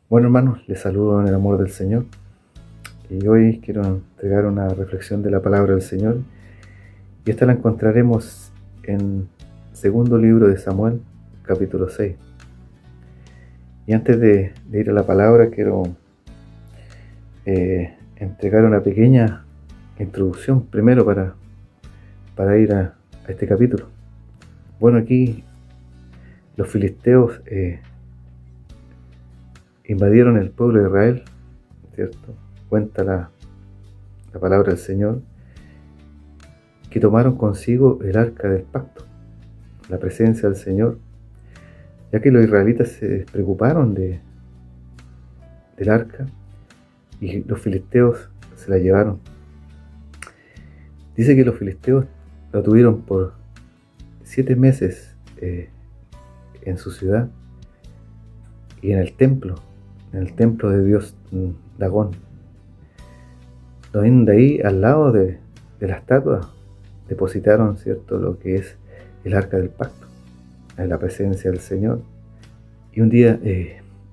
Bueno, hermanos, les saludo en el amor del Señor y hoy quiero entregar una reflexión de la palabra del Señor y esta la encontraremos en segundo libro de Samuel, capítulo 6. Y antes de ir a la palabra quiero entregar una pequeña introducción primero para ir a este capítulo. Bueno, aquí los filisteos invadieron el pueblo de Israel, ¿cierto? Cuenta la palabra del Señor, que tomaron consigo el arca del pacto, la presencia del Señor, ya que los israelitas se despreocuparon del arca y los filisteos se la llevaron. Dice que los filisteos la tuvieron por 7 meses en su ciudad y en el templo de Dios Dagón. De ahí, al lado de la estatua, depositaron, ¿cierto?, lo que es el arca del pacto, en la presencia del Señor. Y un día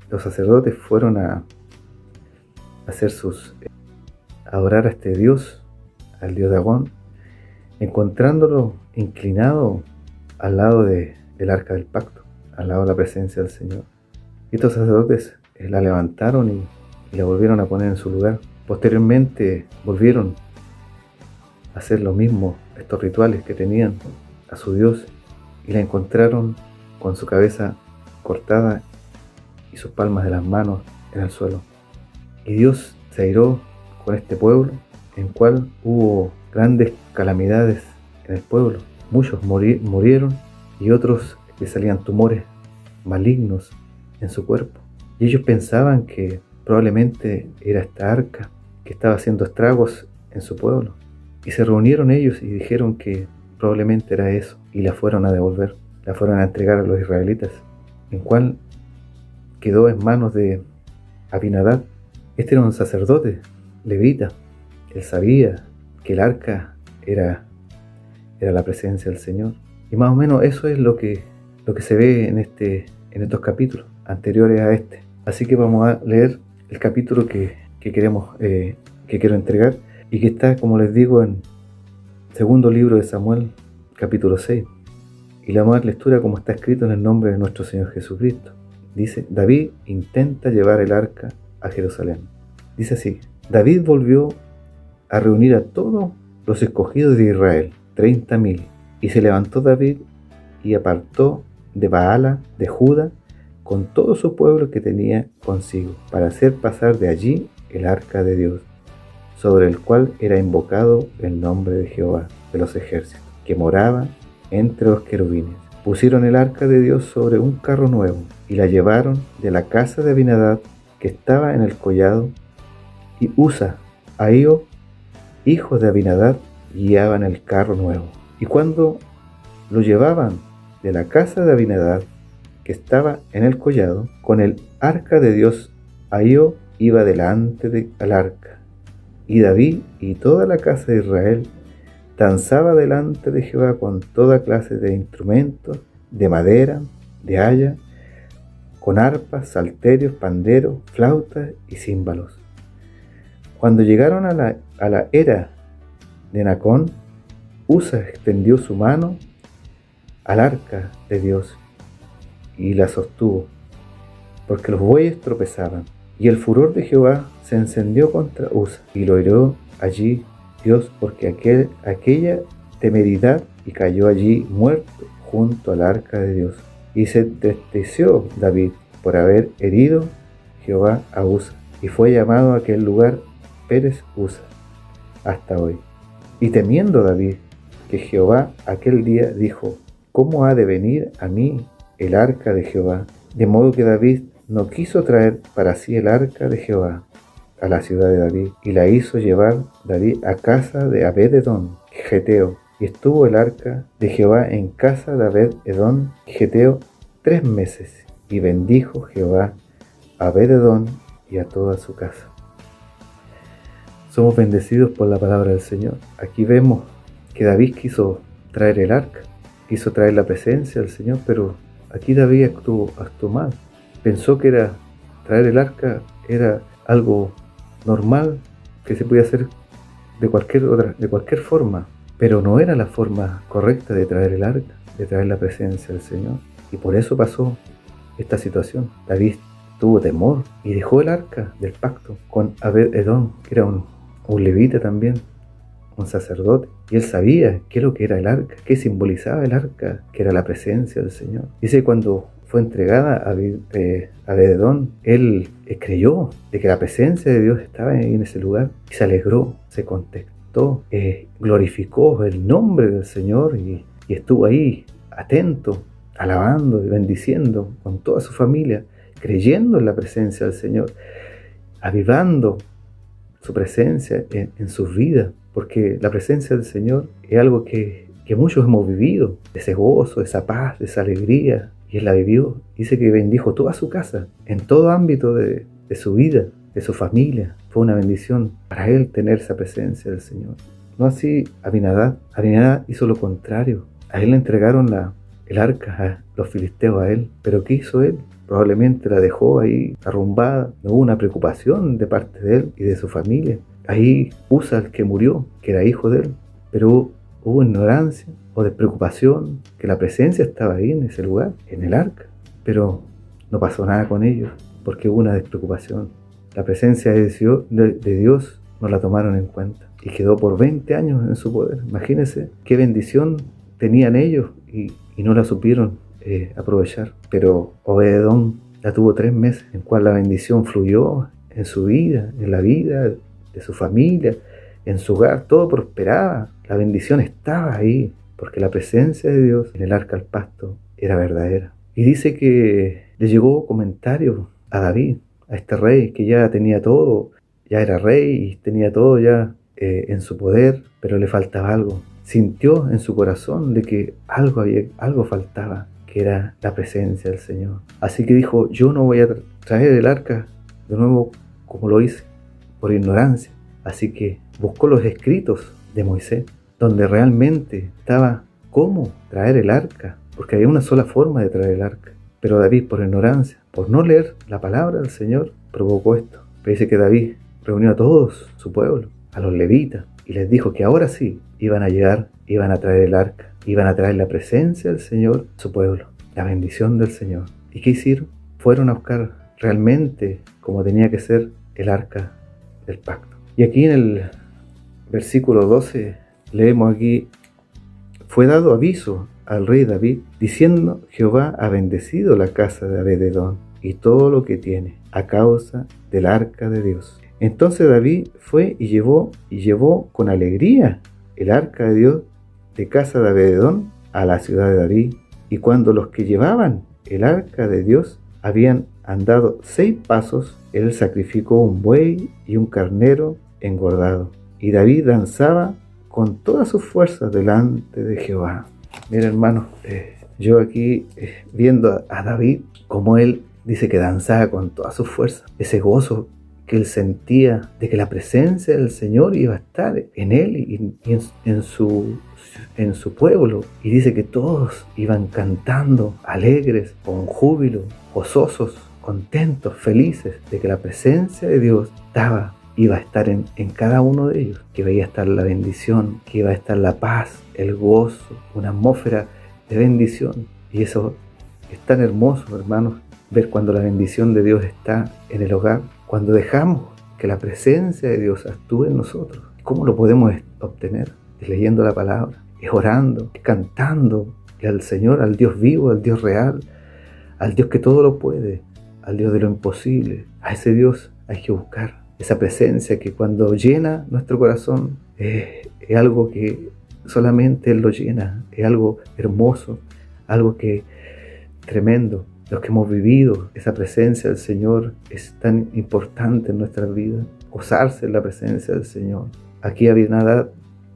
los sacerdotes fueron a adorar a este Dios, al Dios Dagón, encontrándolo inclinado al lado del arca del pacto, al lado de la presencia del Señor. Y estos sacerdotes la levantaron y la volvieron a poner en su lugar. Posteriormente volvieron a hacer lo mismo, estos rituales que tenían a su Dios, y la encontraron con su cabeza cortada y sus palmas de las manos en el suelo. Y Dios se airó con este pueblo, en cual hubo grandes calamidades en el pueblo. Muchos murieron y otros le salían tumores malignos en su cuerpo. Y ellos pensaban que probablemente era esta arca que estaba haciendo estragos en su pueblo. Y se reunieron ellos y dijeron que probablemente era eso, y la fueron a devolver, la fueron a entregar a los israelitas, en cual quedó en manos de Abinadab. Este era un sacerdote levita. Él sabía que el arca era la presencia del Señor. Y más o menos eso es lo que se ve en estos capítulos anteriores a este. Así que vamos a leer el capítulo que quiero entregar, y que está, como les digo, en segundo libro de Samuel, capítulo 6. Y la vamos a dar lectura como está escrito en el nombre de nuestro Señor Jesucristo. Dice: David intenta llevar el arca a Jerusalén. Dice así: David volvió a reunir a todos los escogidos de Israel, 30.000, y se levantó David y apartó de Baala, de Judá, con todo su pueblo que tenía consigo, para hacer pasar de allí el arca de Dios, sobre el cual era invocado el nombre de Jehová de los ejércitos, que moraba entre los querubines. Pusieron el arca de Dios sobre un carro nuevo y la llevaron de la casa de Abinadab, que estaba en el collado, y Usa, Ahío, hijos de Abinadab, guiaban el carro nuevo. Y cuando lo llevaban de la casa de Abinadab, que estaba en el collado, con el arca de Dios, Ahío iba delante del arca, y David y toda la casa de Israel danzaba delante de Jehová con toda clase de instrumentos, de madera, de haya, con arpas, salterios, panderos, flautas y címbalos. Cuando llegaron a la era de Nacón, Usa extendió su mano al arca de Dios y la sostuvo, porque los bueyes tropezaban. Y el furor de Jehová se encendió contra Usa, y lo hirió allí Dios porque aquella temeridad, y cayó allí muerto junto al arca de Dios. Y se entristeció David por haber herido Jehová a Usa, y fue llamado a aquel lugar Pérez Usa hasta hoy. Y temiendo David que Jehová aquel día, dijo: ¿Cómo ha de venir a mí el arca de Jehová? De modo que David no quiso traer para sí el arca de Jehová a la ciudad de David, y la hizo llevar David a casa de Abed-edom, geteo. Y estuvo el arca de Jehová en casa de Abed-edom, geteo, 3 meses, y bendijo Jehová a Abed-edom y a toda su casa. Somos bendecidos por la palabra del Señor. Aquí vemos que David quiso traer el arca, quiso traer la presencia del Señor, pero aquí David actuó mal. Pensó que era traer el arca era algo normal que se podía hacer de cualquier forma, pero no era la forma correcta de traer el arca, de traer la presencia del Señor. Y por eso pasó esta situación. David tuvo temor y dejó el arca del pacto con Obed-Edom, que era un levita también, un sacerdote, y él sabía qué es lo que era el arca, qué simbolizaba el arca, que era la presencia del Señor. Dice, cuando fue entregada a Obed-Edom, él creyó de que la presencia de Dios estaba ahí en ese lugar, y se alegró, se contentó, glorificó el nombre del Señor, y estuvo ahí atento, alabando y bendiciendo con toda su familia, creyendo en la presencia del Señor, avivando su presencia en sus vidas, porque la presencia del Señor es algo que muchos hemos vivido, ese gozo, esa paz, esa alegría, y él la vivió. Dice que bendijo toda su casa, en todo ámbito de su vida, de su familia. Fue una bendición para él tener esa presencia del Señor. No así Abinadab. Abinadab hizo lo contrario. A él le entregaron el arca a los filisteos a él, pero ¿qué hizo él? Probablemente la dejó ahí arrumbada. No hubo una preocupación de parte de él y de su familia. Ahí Usa, el que murió, que era hijo de él, pero hubo ignorancia o despreocupación, que la presencia estaba ahí en ese lugar, en el arca, pero no pasó nada con ellos, porque hubo una despreocupación. La presencia de Dios no la tomaron en cuenta y quedó por 20 años en su poder. Imagínense qué bendición tenían ellos y no la supieron aprovechar. Pero Obed-Edom la tuvo 3 meses, en cual la bendición fluyó en su vida, en la vida de su familia, en su hogar, todo prosperaba. La bendición estaba ahí, porque la presencia de Dios en el arca del pacto era verdadera. Y dice que le llegó comentario a David, a este rey que ya tenía todo, ya era rey y tenía todo ya en su poder, pero le faltaba algo. Sintió en su corazón de que algo faltaba, que era la presencia del Señor. Así que dijo, yo no voy a traer el arca de nuevo como lo hice, por ignorancia. Así que buscó los escritos de Moisés, donde realmente estaba cómo traer el arca, porque había una sola forma de traer el arca. Pero David, por ignorancia, por no leer la palabra del Señor, provocó esto. Pero dice que David reunió a todos su pueblo, a los levitas, y les dijo que ahora sí iban a llegar, iban a traer el arca, iban a traer la presencia del Señor a su pueblo, la bendición del Señor. ¿Y qué hicieron? Fueron a buscar realmente como tenía que ser el arca del pacto. Y aquí en el versículo 12 leemos aquí, fue dado aviso al rey David, diciendo, Jehová ha bendecido la casa de Obed-Edom y todo lo que tiene, a causa del arca de Dios. Entonces David fue y llevó con alegría el arca de Dios de casa de Obed-Edom a la ciudad de David. Y cuando los que llevaban el arca de Dios habían andado 6 pasos, él sacrificó un buey y un carnero engordado. Y David danzaba con todas sus fuerzas delante de Jehová. Mira, hermanos, yo aquí viendo a David, como él dice que danzaba con todas sus fuerzas, ese gozo que él sentía de que la presencia del Señor iba a estar en él y en su pueblo. Y dice que todos iban cantando, alegres, con júbilo, gozosos, contentos, felices, de que la presencia de Dios iba a estar en cada uno de ellos, que iba a estar la bendición, que iba a estar la paz, el gozo, una atmósfera de bendición. Y eso es tan hermoso, hermanos, ver cuando la bendición de Dios está en el hogar, cuando dejamos que la presencia de Dios actúe en nosotros. ¿Cómo lo podemos obtener? Es leyendo la palabra, es orando, es cantando al Señor, al Dios vivo, al Dios real, al Dios que todo lo puede, al Dios de lo imposible. A ese Dios hay que buscar. Esa presencia que cuando llena nuestro corazón es algo que solamente Él lo llena, es algo hermoso, algo que tremendo. Los que hemos vivido esa presencia del Señor es tan importante en nuestras vidas, gozarse en la presencia del Señor. Aquí Abinadab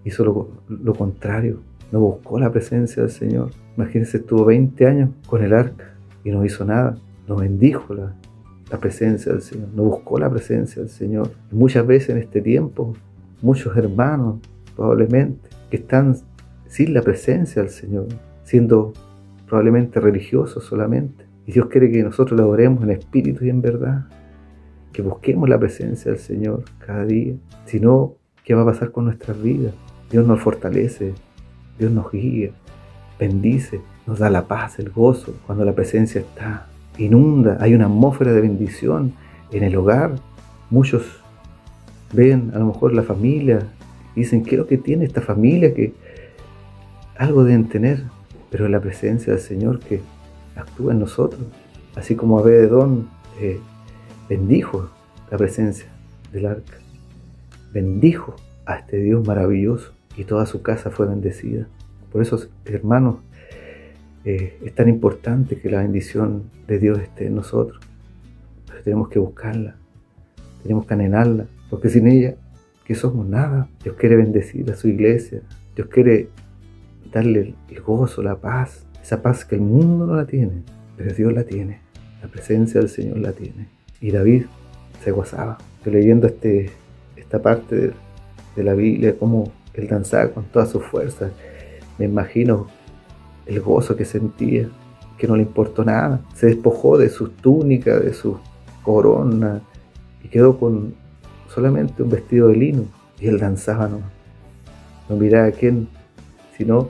hizo lo contrario, no buscó la presencia del Señor. Imagínense, estuvo 20 años con el arca y no hizo nada, no bendijo la presencia del Señor, no buscó la presencia del Señor. Y muchas veces en este tiempo, muchos hermanos probablemente que están sin la presencia del Señor, siendo probablemente religiosos solamente, Y Dios quiere que nosotros le adoremos en espíritu y en verdad, que busquemos la presencia del Señor cada día. Si no, ¿qué va a pasar con nuestras vidas? Dios nos fortalece, Dios nos guía, bendice, nos da la paz, el gozo, cuando la presencia está, inunda, hay una atmósfera de bendición en el hogar. Muchos ven a lo mejor la familia, dicen, ¿qué es lo que tiene esta familia? Que algo deben tener, pero es la presencia del Señor que actúa en nosotros. Así como Obed-Edom bendijo la presencia del arca, bendijo a este Dios maravilloso y toda su casa fue bendecida. Por eso, hermanos, es tan importante que la bendición de Dios esté en nosotros. Pero tenemos que buscarla, tenemos que anhelarla, porque sin ella, ¿qué somos? Nada. Dios quiere bendecir a su iglesia, Dios quiere darle el gozo, la paz, esa paz que el mundo no la tiene, pero Dios la tiene, la presencia del Señor la tiene. Y David se gozaba. Yo leyendo esta parte de la Biblia, cómo él danzaba con todas sus fuerzas, me imagino el gozo que sentía, que no le importó nada. Se despojó de sus túnicas, de sus coronas, y quedó con solamente un vestido de lino, y él danzaba nomás. No miraba a quién, sino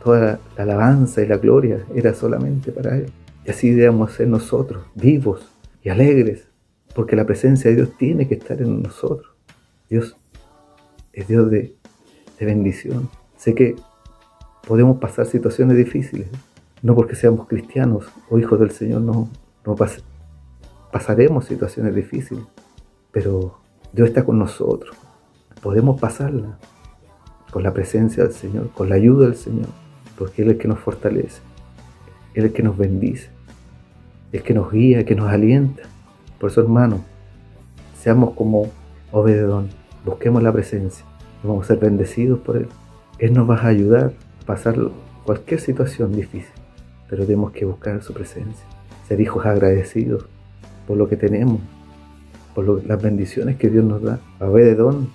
toda la alabanza y la gloria era solamente para él. Y así debemos ser nosotros, vivos y alegres, porque la presencia de Dios tiene que estar en nosotros. Dios es Dios de bendición. Sé que podemos pasar situaciones difíciles, no porque seamos cristianos o hijos del Señor, no pasaremos situaciones difíciles, pero Dios está con nosotros. Podemos pasarla con la presencia del Señor, con la ayuda del Señor, porque Él es el que nos fortalece, Él es el que nos bendice, Él es el que nos guía, el que nos alienta. Por eso, hermanos, seamos como Obed-Edom, busquemos la presencia, vamos a ser bendecidos por Él. Él nos va a ayudar a pasar cualquier situación difícil, pero tenemos que buscar su presencia, ser hijos agradecidos por lo que tenemos, por las bendiciones que Dios nos da. Obed-Edom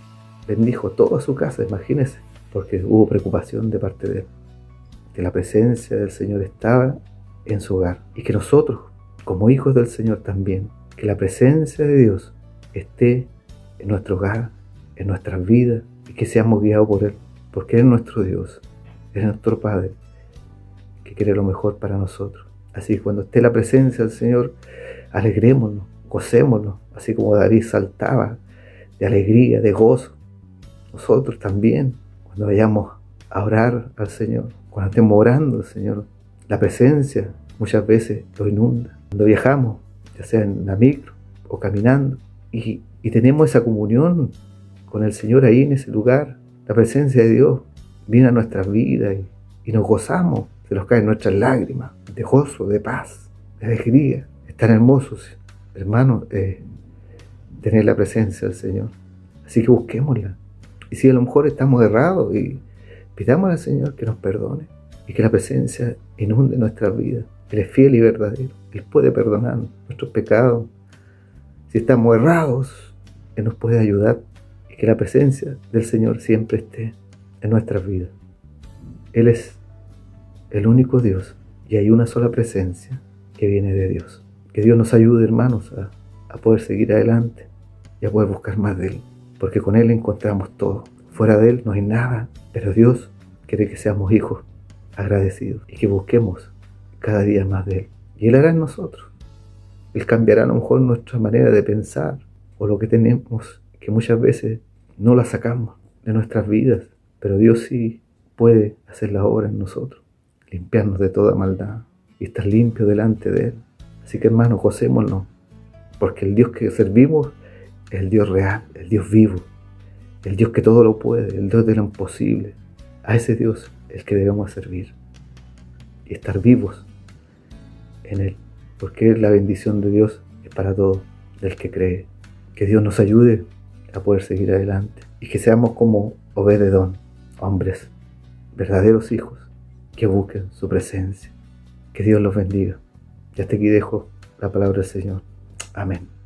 bendijo toda su casa, imagínense, porque hubo preocupación de parte de él, que la presencia del Señor estaba en su hogar, y que nosotros, como hijos del Señor también, que la presencia de Dios esté en nuestro hogar, en nuestras vidas, y que seamos guiados por Él, porque Él es nuestro Dios, Él es nuestro Padre, que quiere lo mejor para nosotros. Así que cuando esté la presencia del Señor, alegrémonos, gocémonos, así como David saltaba de alegría, de gozo. Nosotros también, cuando vayamos a orar al Señor, cuando estemos orando al Señor, la presencia muchas veces lo inunda. Cuando viajamos, ya sea en la micro o caminando, y tenemos esa comunión con el Señor ahí en ese lugar, la presencia de Dios viene a nuestras vidas y nos gozamos, se nos caen nuestras lágrimas de gozo, de paz, de alegría. Es tan hermoso, hermanos, tener la presencia del Señor. Así que busquémosla. Y si a lo mejor estamos errados, y pidamos al Señor que nos perdone y que la presencia inunde nuestras vidas. Él es fiel y verdadero. Él puede perdonar nuestros pecados. Si estamos errados, Él nos puede ayudar, y que la presencia del Señor siempre esté en nuestras vidas. Él es el único Dios, y hay una sola presencia que viene de Dios. Que Dios nos ayude, hermanos, a poder seguir adelante y a poder buscar más de Él, porque con Él encontramos todo. Fuera de Él no hay nada, pero Dios quiere que seamos hijos agradecidos y que busquemos cada día más de Él. Y Él hará en nosotros. Él cambiará a lo mejor nuestra manera de pensar, o lo que tenemos, que muchas veces no la sacamos de nuestras vidas, pero Dios sí puede hacer la obra en nosotros, limpiarnos de toda maldad y estar limpio delante de Él. Así que, hermanos, gocémonos, porque el Dios que servimos es el Dios real, el Dios vivo, el Dios que todo lo puede, el Dios de lo imposible. A ese Dios es el que debemos servir y estar vivos en Él, porque la bendición de Dios es para todo el que cree. Que Dios nos ayude a poder seguir adelante y que seamos como Obed-Edom, hombres, verdaderos hijos que busquen su presencia. Que Dios los bendiga. Y hasta aquí dejo la palabra del Señor. Amén.